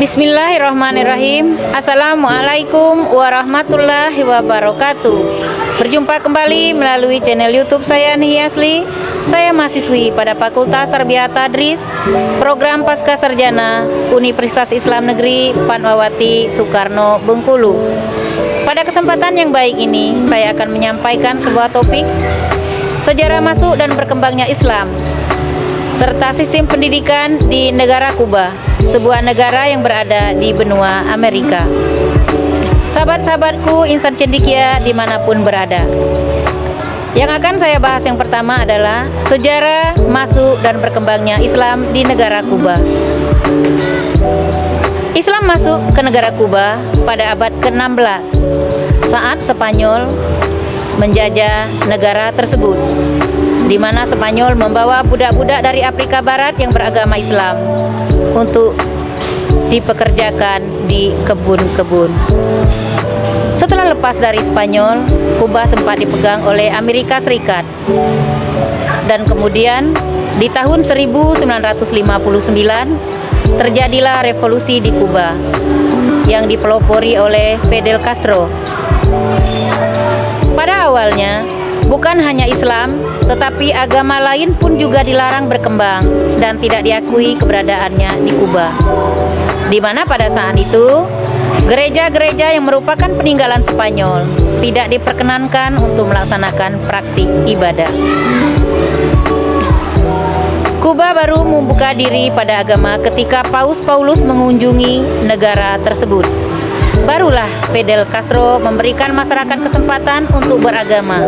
Bismillahirrahmanirrahim. Assalamualaikum warahmatullahi wabarakatuh. Berjumpa kembali melalui channel YouTube saya Nihi Asli. Saya mahasiswi pada Fakultas Tarbiyat Tadris Program Pasca Sarjana Universitas Islam Negeri Fatmawati Soekarno Bengkulu. Pada kesempatan yang baik ini, saya akan menyampaikan sebuah topik sejarah masuk dan berkembangnya Islam serta sistem pendidikan di negara Kuba, sebuah negara yang berada di benua Amerika. Sahabat-sahabatku insan cendekia dimanapun berada, yang akan saya bahas yang pertama adalah sejarah masuk dan berkembangnya Islam di negara Kuba. Islam masuk ke negara Kuba pada abad ke-16 saat Spanyol menjajah negara tersebut, di mana Spanyol membawa budak-budak dari Afrika Barat yang beragama Islam untuk dipekerjakan di kebun-kebun. Setelah lepas dari Spanyol, Kuba sempat dipegang oleh Amerika Serikat. Dan kemudian di tahun 1959 terjadilah revolusi di Kuba yang dipelopori oleh Fidel Castro. Pada awalnya, bukan hanya Islam, tetapi agama lain pun juga dilarang berkembang dan tidak diakui keberadaannya di Kuba. Di mana pada saat itu, gereja-gereja yang merupakan peninggalan Spanyol tidak diperkenankan untuk melaksanakan praktik ibadah. Kuba baru membuka diri pada agama ketika Paus Paulus mengunjungi negara tersebut. Barulah Fidel Castro memberikan masyarakat kesempatan untuk beragama,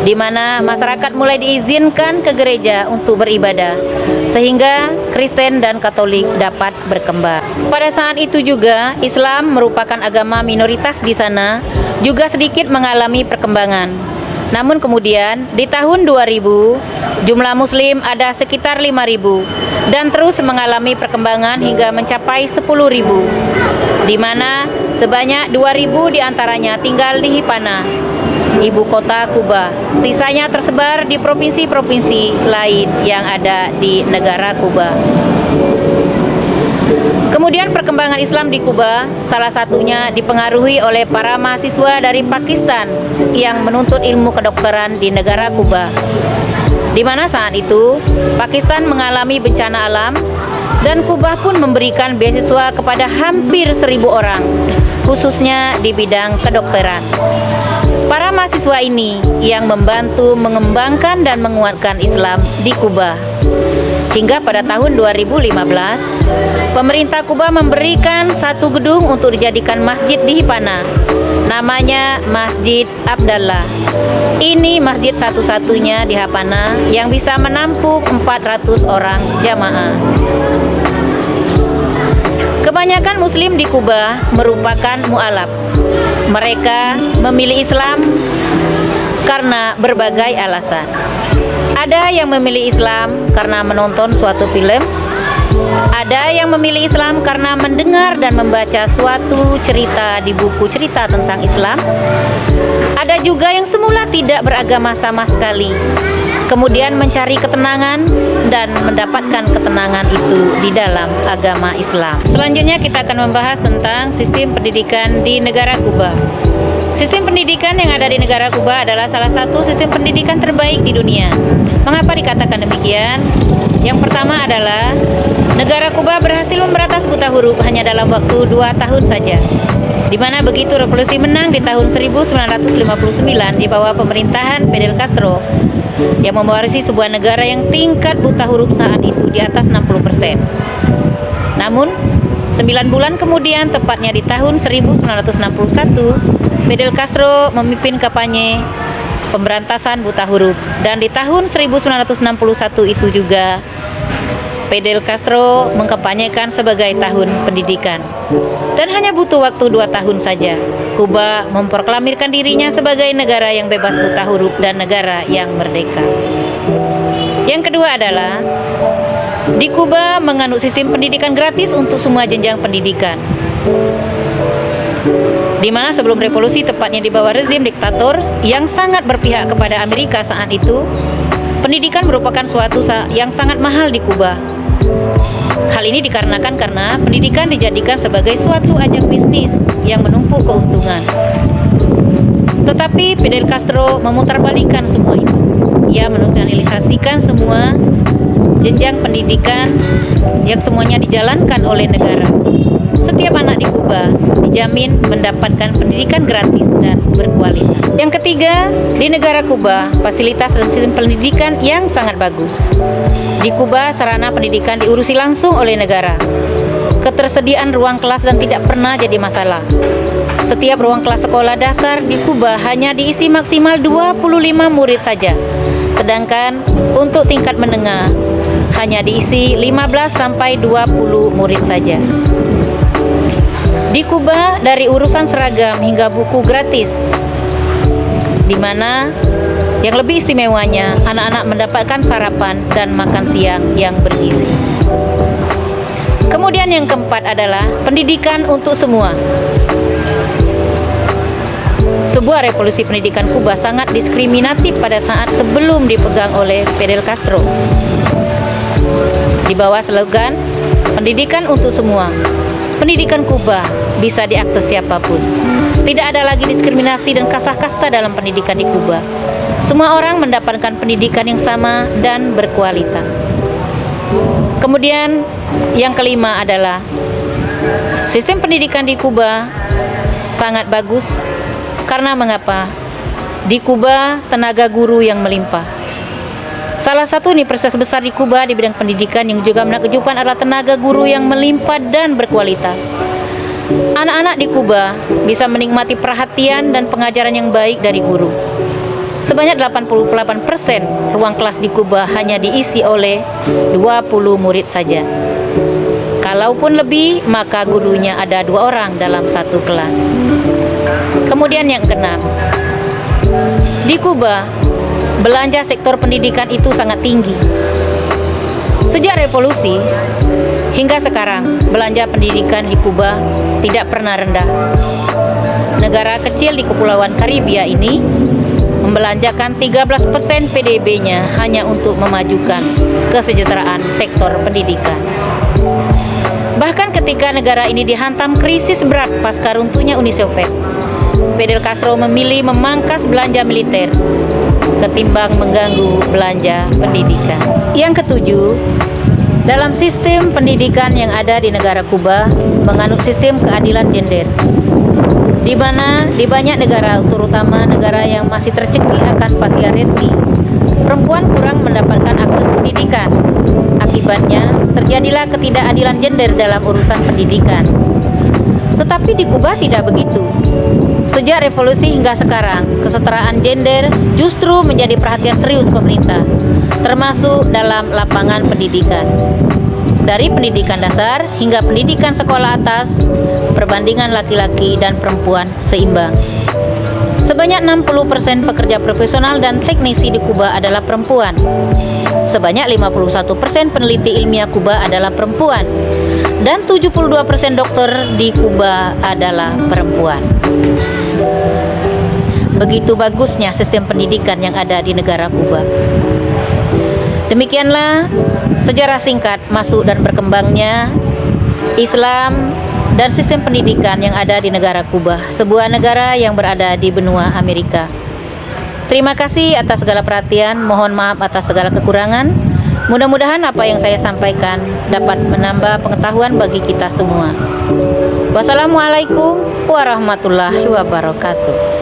di mana masyarakat mulai diizinkan ke gereja untuk beribadah, sehingga Kristen dan Katolik dapat berkembang. Pada saat itu juga, Islam merupakan agama minoritas di sana, juga sedikit mengalami perkembangan. Namun kemudian di tahun 2000 jumlah muslim ada sekitar 5.000 dan terus mengalami perkembangan hingga mencapai 10.000, di mana sebanyak 2.000 diantaranya tinggal di Havana, ibu kota Kuba. Sisanya tersebar di provinsi-provinsi lain yang ada di negara Kuba. Kemudian perkembangan Islam di Kuba salah satunya dipengaruhi oleh para mahasiswa dari Pakistan yang menuntut ilmu kedokteran di negara Kuba, di mana saat itu Pakistan mengalami bencana alam dan Kuba pun memberikan beasiswa kepada hampir 1.000 orang, khususnya di bidang kedokteran. Para mahasiswa ini yang membantu mengembangkan dan menguatkan Islam di Kuba. Hingga pada tahun 2015, pemerintah Kuba memberikan satu gedung untuk dijadikan masjid di Havana. Namanya Masjid Abdallah. Ini masjid satu-satunya di Havana yang bisa menampung 400 orang jamaah. Kebanyakan muslim di Kuba merupakan mu'alaf. Mereka memilih Islam karena berbagai alasan. Ada yang memilih Islam karena menonton suatu film, ada yang memilih Islam karena mendengar dan membaca suatu cerita di buku cerita tentang Islam, ada juga yang semula tidak beragama sama sekali, kemudian mencari ketenangan dan mendapatkan ketenangan itu di dalam agama Islam. Selanjutnya kita akan membahas tentang sistem pendidikan di negara Kuba. Sistem pendidikan yang ada di negara Kuba adalah salah satu sistem pendidikan terbaik di dunia. Mengapa dikatakan demikian? Yang pertama adalah negara Kuba berhasil memberantas buta huruf hanya dalam waktu 2 tahun saja. Di mana begitu revolusi menang di tahun 1959 di bawah pemerintahan Fidel Castro yang mewarisi sebuah negara yang tingkat buta huruf saat itu di atas 60%. Namun 9 bulan kemudian, tepatnya di tahun 1961, Fidel Castro memimpin kampanye pemberantasan buta huruf. Dan di tahun 1961 itu juga Fidel Castro mengkampanyekan sebagai tahun pendidikan. Dan hanya butuh waktu 2 tahun saja, Kuba memproklamirkan dirinya sebagai negara yang bebas buta huruf dan negara yang merdeka. Yang kedua adalah di Kuba menganut sistem pendidikan gratis untuk semua jenjang pendidikan, di mana sebelum revolusi, tepatnya di bawah rezim diktator yang sangat berpihak kepada Amerika saat itu, pendidikan merupakan suatu yang sangat mahal di Kuba. Hal ini dikarenakan karena pendidikan dijadikan sebagai suatu ajang bisnis yang menumpuk keuntungan. Tetapi Fidel Castro memutarbalikkan semua itu. Ia menasionalisasikan semua jenjang pendidikan yang semuanya dijalankan oleh negara. Setiap anak di Kuba dijamin mendapatkan pendidikan gratis dan berkualitas. Yang ketiga, di negara Kuba, fasilitas dan sistem pendidikan yang sangat bagus. Di Kuba, sarana pendidikan diurusi langsung oleh negara. Ketersediaan ruang kelas dan tidak pernah jadi masalah. Setiap ruang kelas sekolah dasar di Kuba hanya diisi maksimal 25 murid saja. Sedangkan untuk tingkat menengah hanya diisi 15 sampai 20 murid saja. Di Kuba, dari urusan seragam hingga buku gratis, di mana yang lebih istimewanya anak-anak mendapatkan sarapan dan makan siang yang bergizi. Kemudian yang keempat adalah pendidikan untuk semua. Sebuah revolusi pendidikan Kuba sangat diskriminatif pada saat sebelum dipegang oleh Fidel Castro. Di bawah slogan pendidikan untuk semua, pendidikan Kuba bisa diakses siapapun. Tidak ada lagi diskriminasi dan kasta-kasta dalam pendidikan di Kuba. Semua orang mendapatkan pendidikan yang sama dan berkualitas. Kemudian yang kelima adalah sistem pendidikan di Kuba sangat bagus. Karena mengapa? Di Kuba tenaga guru yang melimpah. Salah satu universitas besar di Kuba di bidang pendidikan yang juga menakjubkan adalah tenaga guru yang melimpah dan berkualitas. Anak-anak di Kuba bisa menikmati perhatian dan pengajaran yang baik dari guru. Sebanyak 88% ruang kelas di Kuba hanya diisi oleh 20 murid saja. Kalaupun lebih, maka gurunya ada 2 orang dalam satu kelas. Kemudian yang keenam, di Kuba, belanja sektor pendidikan itu sangat tinggi. Sejak revolusi hingga sekarang, belanja pendidikan di Kuba tidak pernah rendah. Negara kecil di Kepulauan Karibia ini membelanjakan 13% PDB-nya hanya untuk memajukan kesejahteraan sektor pendidikan. Bahkan ketika negara ini dihantam krisis berat pasca runtuhnya Uni Soviet, Fidel Castro memilih memangkas belanja militer ketimbang mengganggu belanja pendidikan. Yang ketujuh, dalam sistem pendidikan yang ada di negara Kuba menganut sistem keadilan gender, di mana di banyak negara, terutama negara yang masih tercekik akan patriarki, perempuan kurang mendapatkan akses pendidikan. Akibatnya, terjadilah ketidakadilan gender dalam urusan pendidikan. Tetapi di Kuba tidak begitu. Sejak revolusi hingga sekarang, kesetaraan gender justru menjadi perhatian serius pemerintah, termasuk dalam lapangan pendidikan. Dari pendidikan dasar hingga pendidikan sekolah atas, perbandingan laki-laki dan perempuan seimbang. Sebanyak 60% pekerja profesional dan teknisi di Kuba adalah perempuan. Sebanyak 51% peneliti ilmiah Kuba adalah perempuan. Dan 72% dokter di Kuba adalah perempuan. Begitu bagusnya sistem pendidikan yang ada di negara Kuba. Demikianlah sejarah singkat masuk dan berkembangnya Islam dan sistem pendidikan yang ada di negara Kuba, sebuah negara yang berada di benua Amerika. Terima kasih atas segala perhatian, mohon maaf atas segala kekurangan. Mudah-mudahan apa yang saya sampaikan dapat menambah pengetahuan bagi kita semua. Wassalamualaikum warahmatullahi wabarakatuh.